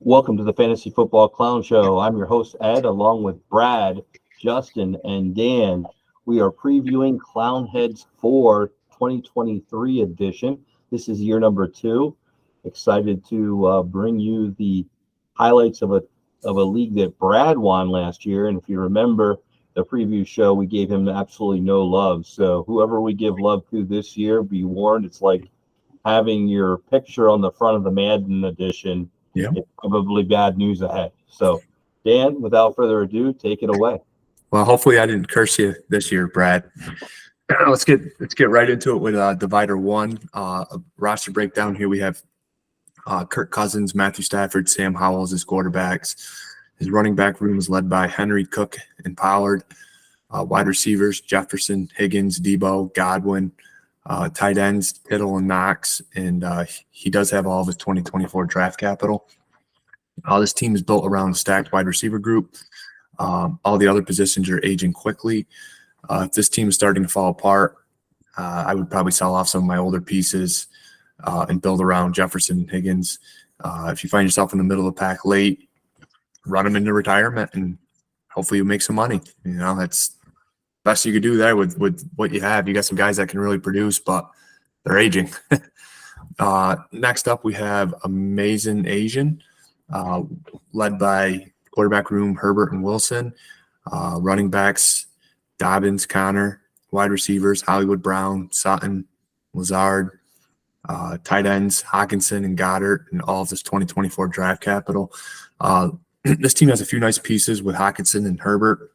Welcome to the Fantasy Football Clown Show. I'm your host, Ed, along with Brad, Justin, and Dan. We are previewing Clownheads 4 2023 edition. This is year number 2. Excited to bring you the highlights of a league that Brad won last year. And if you remember the preview show, we gave him absolutely no love. So whoever we give love to this year, be warned, it's like having your picture on the front of the Madden edition. Yeah. It's probably bad news ahead. So, Dan, without further ado, take it away. Well, hopefully I didn't curse you this year, Brad. Let's get right into it with Divider 1. A roster breakdown here. We have Kirk Cousins, Matthew Stafford, Sam Howell as his quarterbacks. His running back room is led by Henry, Cook, and Pollard. Wide receivers, Jefferson, Higgins, Debo, Godwin. Tight ends, Kittle and Knox. And he does have all of his 2024 draft capital. This team is built around a stacked wide receiver group. All the other positions are aging quickly. If this team is starting to fall apart, I would probably sell off some of my older pieces and build around Jefferson and Higgins. If you find yourself in the middle of the pack late, run them into retirement and hopefully you make some money. You know, that's the best you could do there with what you have. You got some guys that can really produce, but they're aging. Next up, we have Amazing Asian, led by quarterback room Herbert and Wilson, running backs Dobbins, Connor, wide receivers Hollywood Brown, Sutton, Lazard, tight ends Hawkinson and Goddard, and all of this 2024 draft capital. This team has a few nice pieces with Hawkinson and Herbert.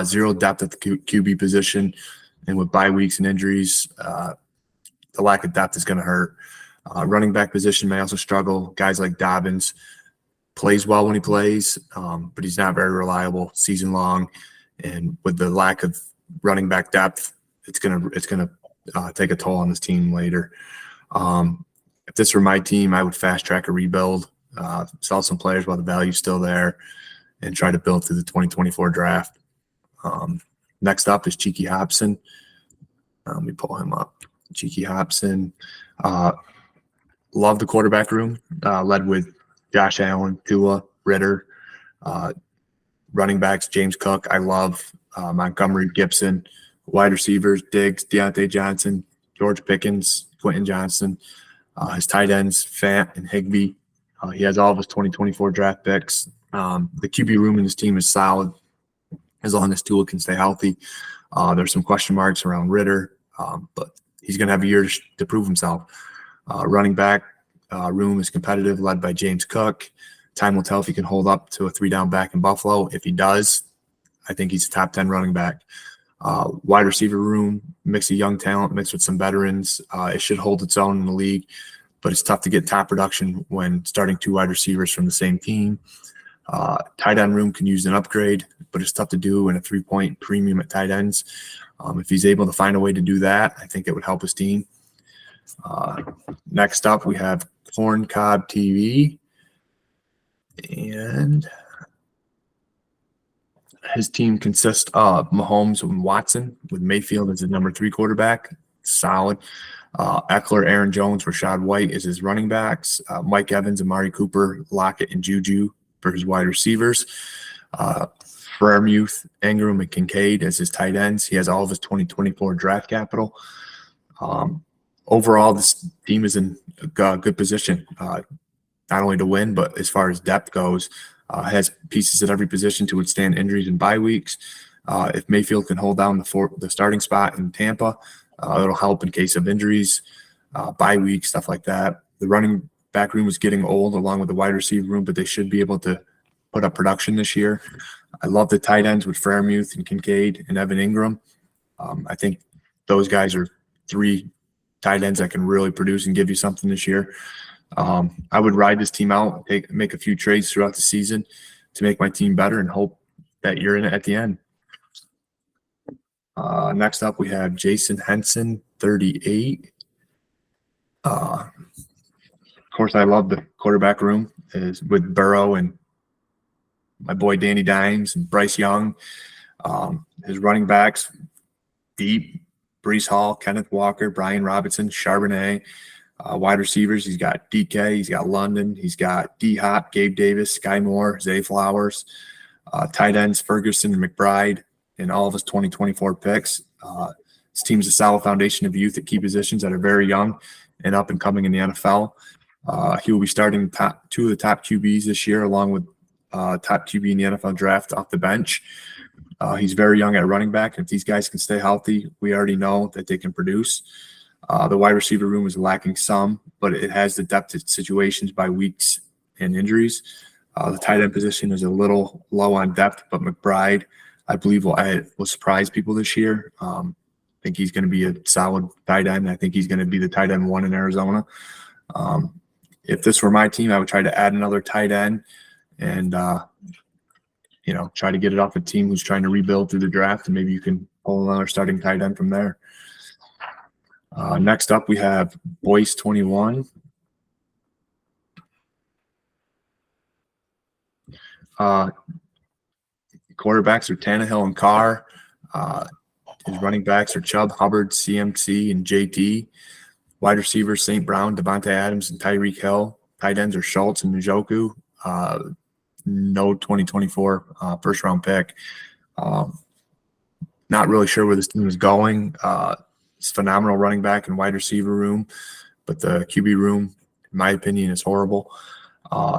Zero depth at the QB position, and with bye weeks and injuries, the lack of depth is going to hurt. Running back position may also struggle. Guys like Dobbins plays well when he plays, but he's not very reliable season long. And with the lack of running back depth, it's gonna take a toll on this team later. If this were my team, I would fast track a rebuild, sell some players while the value's still there, and try to build through the 2024 draft. Next up is Cheeky Hobson. Let me pull him up. Cheeky Hobson. Love the quarterback room, led with Josh Allen, Tua, Ritter. Running backs, James Cook. I love Montgomery, Gibson. Wide receivers, Diggs, Deontay Johnson, George Pickens, Quentin Johnson. His tight ends, Fant and Higbee. He has all of his 2024 draft picks. The QB room in his team is solid as long as Tua can stay healthy. There's some question marks around Ritter, but he's going to have a year to prove himself. Running back room is competitive, led by James Cook. Time will tell if he can hold up to a 3-down back in Buffalo. If he does, I think he's a top 10 running back. Wide receiver room, mix of young talent mixed with some veterans. It should hold its own in the league, but it's tough to get top production when starting 2 wide receivers from the same team. Tight end room can use an upgrade, but it's tough to do in a 3-point premium at tight ends. If he's able to find a way to do that, I think it would help his team. Next up, we have Corn Cob TV, and his team consists of Mahomes and Watson, with Mayfield as the number 3 quarterback. Solid. Eckler, Aaron Jones, Rachaad White is his running backs. Mike Evans, Amari Cooper, Lockett, and Juju for his wide receivers. Freiermuth, Ingram, and Kincaid as his tight ends. He has all of his 2024 draft capital. Overall, this team is in a good position, not only to win, but as far as depth goes, has pieces at every position to withstand injuries and bye weeks. If Mayfield can hold down the starting spot in Tampa, it'll help in case of injuries, bye weeks, stuff like that. The running back room is getting old along with the wide receiver room, but they should be able to put up production this year. I love the tight ends with Freiermuth and Kincaid and Evan Ingram. I think those guys are 3 tight ends that can really produce and give you something this year. I would ride this team out, make a few trades throughout the season to make my team better and hope that you're in it at the end. Next up, we have Jason Henson, 38. Of course, I love the quarterback room is with Burrow and my boy Danny Dimes and Bryce Young. His running backs, deep, Breece Hall, Kenneth Walker, Brian Robinson, Charbonnet, Wide receivers, he's got DK, he's got London, he's got D-Hop, Gabe Davis, Sky Moore, Zay Flowers. Tight ends, Ferguson and McBride, and all of his 2024 picks. His team's a solid foundation of youth at key positions that are very young and up and coming in the NFL. He will be starting two of the top QBs this year, along with top QB in the NFL draft off the bench. He's very young at running back. If these guys can stay healthy, we already know that they can produce. The wide receiver room is lacking some, but it has the depth of situations by weeks and injuries. The tight end position is a little low on depth, but McBride, I believe, will surprise people this year. I think he's going to be a solid tight end. I think he's going to be the tight end one in Arizona. If this were my team, I would try to add another tight end and, try to get it off a team who's trying to rebuild through the draft, and maybe you can pull another starting tight end from there. Next up, we have Boyce 21. Quarterbacks are Tannehill and Carr. His running backs are Chubb, Hubbard, CMC, and JT. Wide receivers, St. Brown, Devontae Adams, and Tyreek Hill. Tight ends are Schultz and Njoku. No 2024 first-round pick. Not really sure where this team is going. It's phenomenal running back and wide receiver room, but the QB room, in my opinion, is horrible.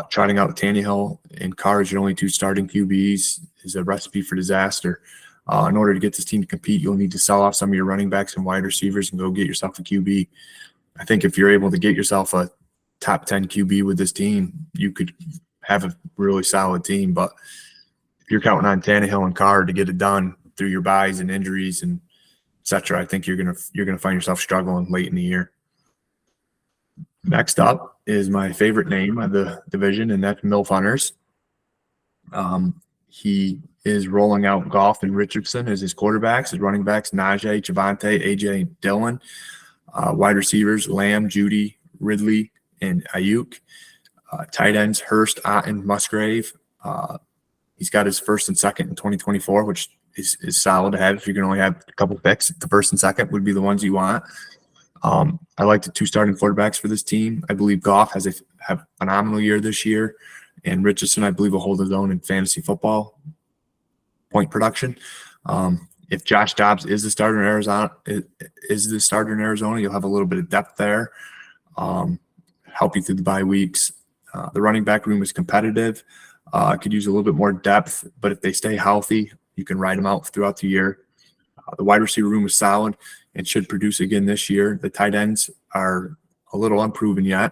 Trotting out Tannehill and Carr as your only two starting QBs is a recipe for disaster. In order to get this team to compete, you'll need to sell off some of your running backs and wide receivers and go get yourself a QB. I think if you're able to get yourself a top 10 QB with this team, you could have a really solid team. But if you're counting on Tannehill and Carr to get it done through your buys and injuries and et cetera, I think you're gonna find yourself struggling late in the year. Next up is my favorite name of the division, and that's Milf Hunters. He is rolling out Goff and Richardson as his quarterbacks. His running backs, Najee, Javante, AJ, and Dylan. Wide receivers, Lamb, Judy, Ridley, and Ayuk. Tight ends, Hurst, Otten, Musgrave. He's got his first and second in 2024, which is solid to have. If you can only have a couple picks, the first and second would be the ones you want. I like the two starting quarterbacks for this team. I believe Goff have a phenomenal year this year, and Richardson, I believe, will hold his own in fantasy football point production. If Josh Dobbs is the starter in Arizona, you'll have a little bit of depth there, help you through the bye weeks. The running back room is competitive. Could use a little bit more depth, but if they stay healthy, you can ride them out throughout the year. The wide receiver room is solid and should produce again this year. The tight ends are a little unproven yet,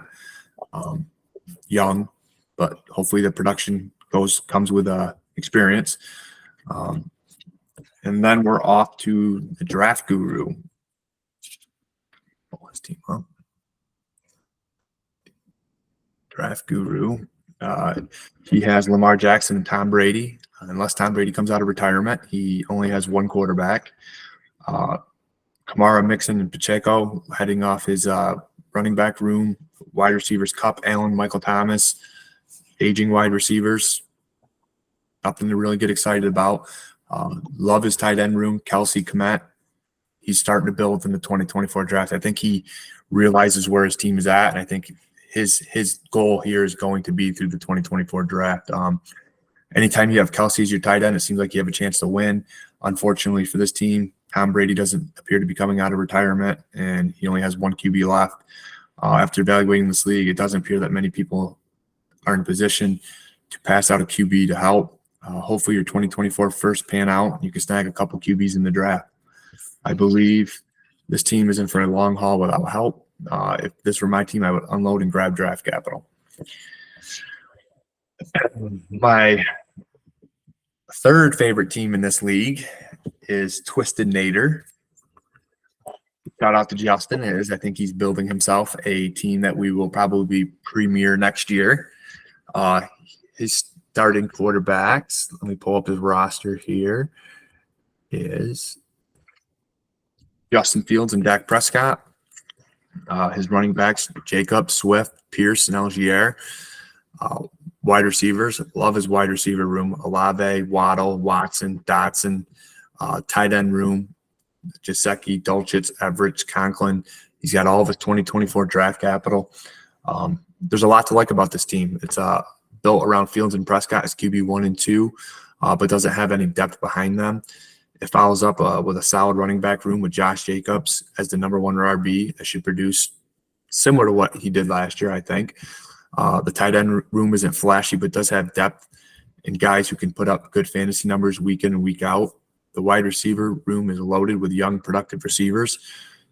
young, but hopefully the production comes with experience. And then we're off to the draft guru. Pull his team up. Draft guru. He has Lamar Jackson and Tom Brady. Unless Tom Brady comes out of retirement, he only has one quarterback. Kamara, Mixon, and Pacheco heading off his running back room. Wide receivers, Kupp, Allen, Michael Thomas. Aging wide receivers. Nothing to really get excited about. Love his tight end room. Kelsey, Kmet. He's starting to build in the 2024 draft. I think he realizes where his team is at, and I think his goal here is going to be through the 2024 draft. Anytime you have Kelsey as your tight end, it seems like you have a chance to win. Unfortunately for this team, Tom Brady doesn't appear to be coming out of retirement, and he only has one QB left. After evaluating this league, it doesn't appear that many people are in position to pass out a QB to help. Hopefully your 2024 first pan out. You can snag a couple QBs in the draft. I believe this team is in for a long haul without help. If this were my team, I would unload and grab draft capital. My third favorite team in this league is Twisted Nader. Shout out to Justin. I think he's building himself a team that we will probably premier next year. His starting quarterbacks, let me pull up his roster here, is Justin Fields and Dak Prescott. His running backs, Jacob, Swift, Pierce, and Algier. Wide receivers, love his wide receiver room. Olave, Waddle, Watson, Dotson. Tight end room, Jasecki, Dulcich, Everett, Conklin. He's got all of his 2024 draft capital. There's a lot to like about this team. It's built around Fields and Prescott as QB1 and 2, but doesn't have any depth behind them. It follows up with a solid running back room with Josh Jacobs as the number 1 RB that should produce similar to what he did last year, I think. The tight end room isn't flashy, but does have depth and guys who can put up good fantasy numbers week in and week out. The wide receiver room is loaded with young, productive receivers.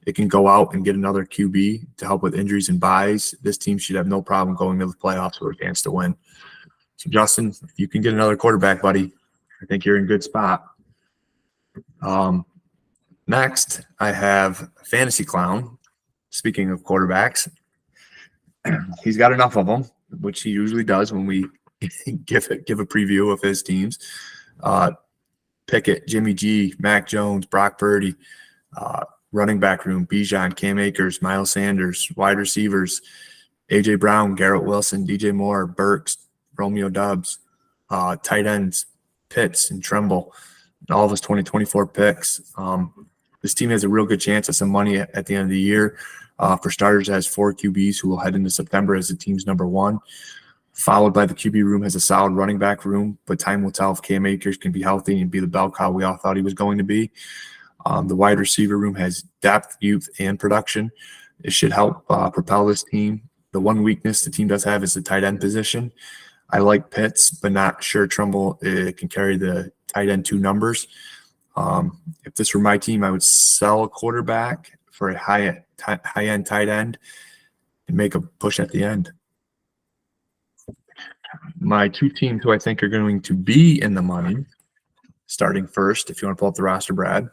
It can go out and get another QB to help with injuries and buys. This team should have no problem going to the playoffs with a chance to win. So, Justin, if you can get another quarterback, buddy, I think you're in a good spot. Next, I have Fantasy Clown. Speaking of quarterbacks, he's got enough of them, which he usually does when we give a preview of his teams. Pickett, Jimmy G, Mac Jones, Brock Purdy, running back room, Bijan, Cam Akers, Miles Sanders, wide receivers, A.J. Brown, Garrett Wilson, DJ Moore, Burks, Romeo Doubs, tight ends, Pitts and Tremble, all of his 2024 picks. This team has a real good chance at some money at the end of the year. For starters, it has 4 QBs who will head into September as the team's number 1. Followed by the QB room has a solid running back room, but time will tell if Cam Akers can be healthy and be the bell cow we all thought he was going to be. The wide receiver room has depth, youth, and production. It should help propel this team. The one weakness the team does have is the tight end position. I like Pitts, but not sure Trumbull can carry the tight end 2 numbers. If this were my team, I would sell a quarterback for a high-end tight end and make a push at the end. My 2 teams who I think are going to be in the money, starting first, if you want to pull up the roster, Brad.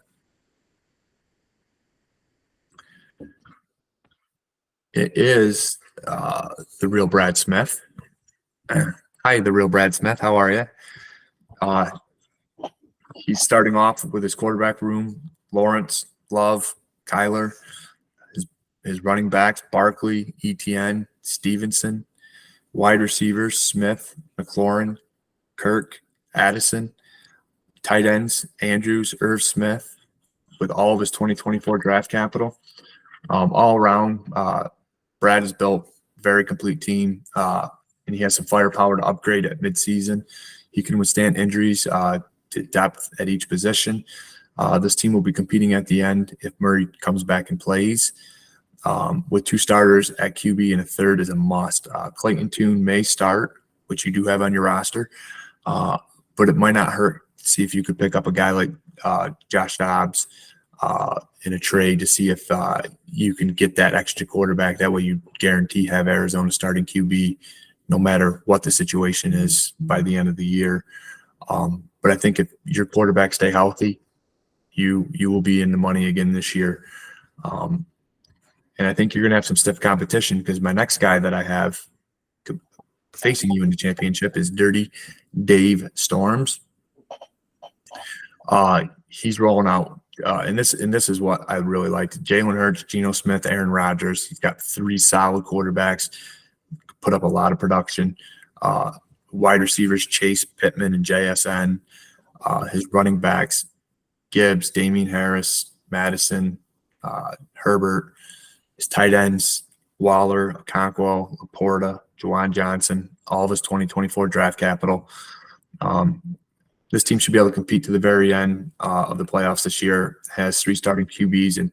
It is the real Brad Smith. Hi, the real Brad Smith. How are you? He's starting off with his quarterback room, Lawrence, Love, Kyler, his running backs, Barkley, Etienne, Stevenson, wide receivers, Smith, McLaurin, Kirk, Addison, tight ends, Andrews, Irv Smith, with all of his 2024 draft capital. All around, Brad has built a very complete team, and he has some firepower to upgrade at midseason. He can withstand injuries to depth at each position. This team will be competing at the end if Murray comes back and plays. With 2 starters at QB and a third is a must. Clayton Tune may start, which you do have on your roster, but it might not hurt to see if you could pick up a guy like Josh Dobbs in a trade to see if you can get that extra quarterback. That way you guarantee have Arizona starting QB no matter what the situation is by the end of the year. But I think if your quarterbacks stay healthy, you will be in the money again this year. And I think you're going to have some stiff competition because my next guy that I have facing you in the championship is Dirty Dave Storms. He's rolling out. And this is what I really liked. Jalen Hurts, Geno Smith, Aaron Rodgers. He's got 3 solid quarterbacks, put up a lot of production. Wide receivers, Chase, Pittman, and JSN. His running backs, Gibbs, Damian Harris, Madison, Herbert. His tight ends, Waller, Okonkwo, Laporta, Juwan Johnson, all of his 2024 draft capital. This team should be able to compete to the very end of the playoffs this year. Has 3 starting QBs, and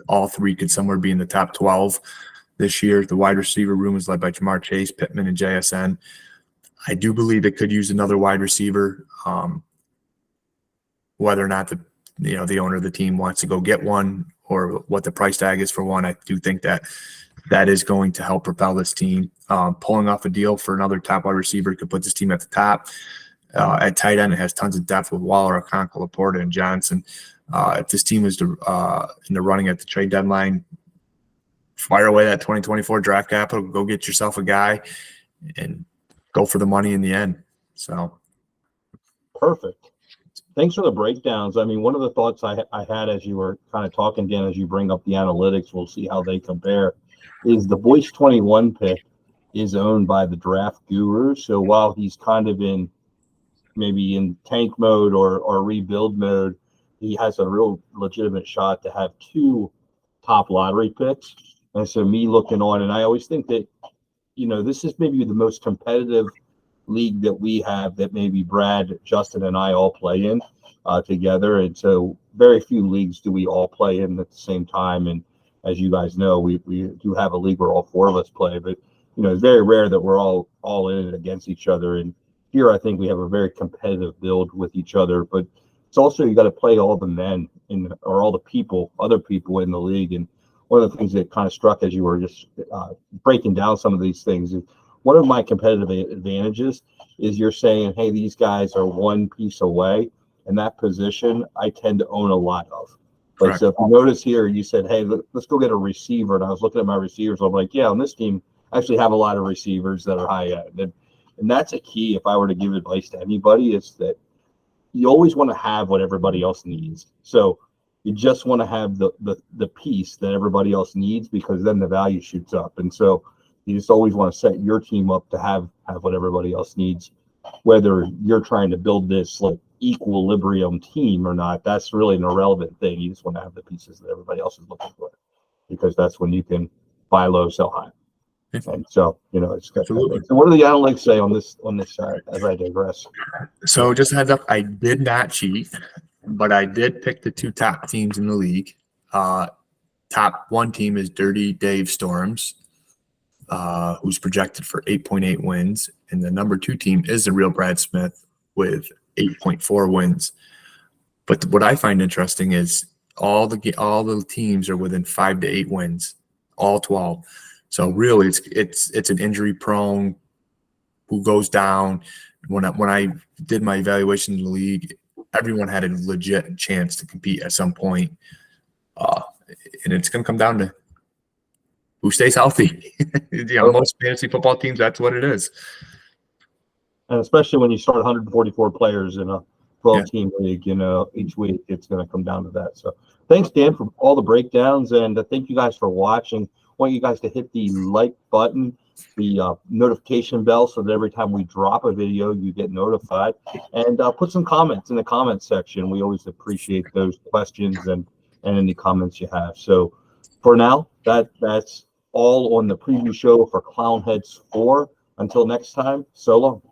all 3 could somewhere be in the top 12 this year. The wide receiver room is led by Jamar Chase, Pittman, and JSN. I do believe it could use another wide receiver. Whether or not the owner of the team wants to go get one or what the price tag is for one, I do think that is going to help propel this team. Pulling off a deal for another top wide receiver could put this team at the top. At tight end, it has tons of depth with Waller, Okonkwo, Laporta, and Johnson. If this team is in the running at the trade deadline, fire away that 2024 draft capital, go get yourself a guy, and go for the money in the end. So, perfect. Thanks for the breakdowns. I mean, one of the thoughts I had as you were kind of talking, Dan, as you bring up the analytics, we'll see how they compare, is the Boyce 21 pick is owned by the draft guru. So while he's kind of maybe in tank mode or rebuild mode, he has a real legitimate shot to have 2 top lottery picks. And so me looking on, and I always think that, this is maybe the most competitive league that we have that maybe Brad, Justin, and I all play in together. And so very few leagues do we all play in at the same time. And as you guys know, we do have a league where all four of us play, but it's very rare that we're all in it against each other. And here I think we have a very competitive build with each other, but it's also you got to play all the men or all the other people in the league. And one of the things that kind of struck as you were just breaking down some of these things is one of my competitive advantages is you're saying, hey, these guys are one piece away, and that position I tend to own a lot of. Like, so if you notice here, you said, hey, let's go get a receiver. And I was looking at my receivers. I'm like, yeah, on this team, I actually have a lot of receivers that are high end. And that's a key. If I were to give advice to anybody, is that you always want to have what everybody else needs. So you just want to have the piece that everybody else needs, because then the value shoots up. And so you just always want to set your team up to have what everybody else needs, whether you're trying to build this like equilibrium team or not. That's really an irrelevant thing. You just want to have the pieces that everybody else is looking for, because that's when you can buy low, sell high. And so, it's got. So what do the analytics say on this side as I digress? So just a heads up, I did not cheat, but I did pick the two top teams in the league. Top one team is Dirty Dave Storms, who's projected for 8.8 wins, and the number two team is the real Brad Smith with 8.4 wins. But what I find interesting is all the teams are within 5 to 8 wins, all 12. So really, it's an injury prone who goes down. When I did my evaluation in the league, everyone had a legit chance to compete at some point, and it's going to come down to who stays healthy. Most fantasy football teams, that's what it is. And especially when you start 144 players in a 12-team league, each week, it's going to come down to that. So thanks, Dan, for all the breakdowns, and thank you guys for watching. I want you guys to hit the like button, the notification bell, so that every time we drop a video, you get notified. And put some comments in the comments section. We always appreciate those questions and any comments you have. So for now, that's all on the preview show for Clownheads 4. Until next time, so long.